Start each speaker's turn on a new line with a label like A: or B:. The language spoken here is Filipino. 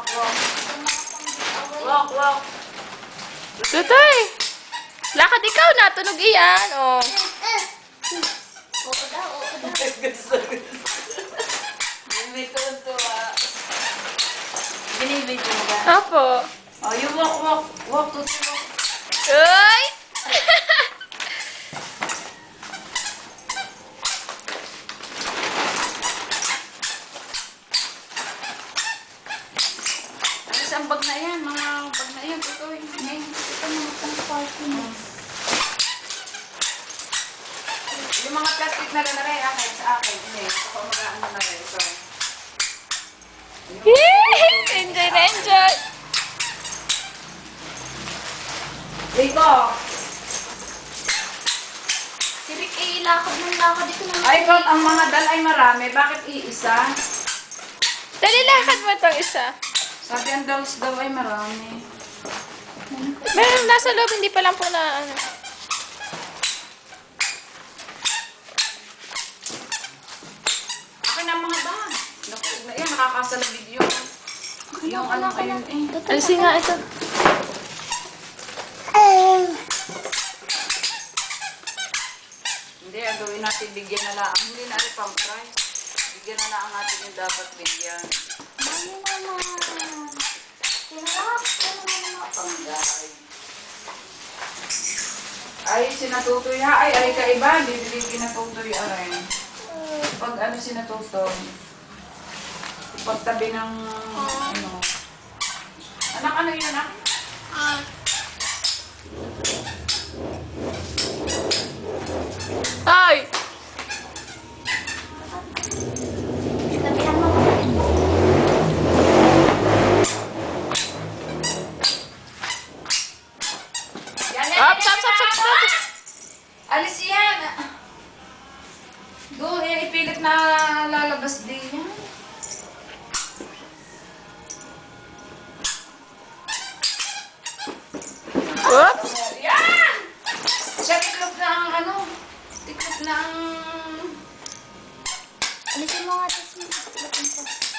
A: walk, walk. Walk, walk.
B: Tutoy! Lakad ikaw na, tunog iyan. Oh.
C: Oo daw, oo daw.
A: Gusto. May tuwa. Binibidyo mo ba?
B: Opo.
A: Oh, you walk, walk. Walk, tutoy, walk.
B: Uy!
A: Alis ang bag na yan, mga bag na yan, tutoy. Ngayon, ito mga pang-party mo. Yung mga plastic na rin na rin, akin, sa akin. Hindi, ako mag-ano na rin. Ito.
B: Enjoy na enjoy.
A: Dito.
C: Si Rick ay lakad ng lakad dito ng
A: Ay, Kot, ang mga dal ay marami. Bakit iisa?
B: Dali, lakad mo itong isa.
A: Sabi ang dolls daw ay marami.
B: Meron nasa loob, hindi pa lang po na ano.
A: Akin ang mga bag. Naku, yan, nakakasala video. Yung ano ayun eh.
B: Alisin nga ito.
A: Hindi, ang gawin natin, bigyan na lang. Hindi na rin pang price. Bigyan na lang natin yung dapat bigyan.
C: Mami naman. Tinarap ko naman mga panggay.
A: Ay, sinatutoy ha. Ay, kaiba. Bibili kinatutoy aray. Pag ano sinatutoy. Pagtabi ng ano. Anak, ano yun ah?
B: Ay!
C: Tabihan mo.
A: Yan,
B: Up, stop, stop, stop, stop.
A: Alis yan. Doon, yan ipilit na lalabas din yan.
B: Oops!
A: Yan! Siya tiklop na ang ano. Tiklop na ang...
C: Alisin mo nga ito.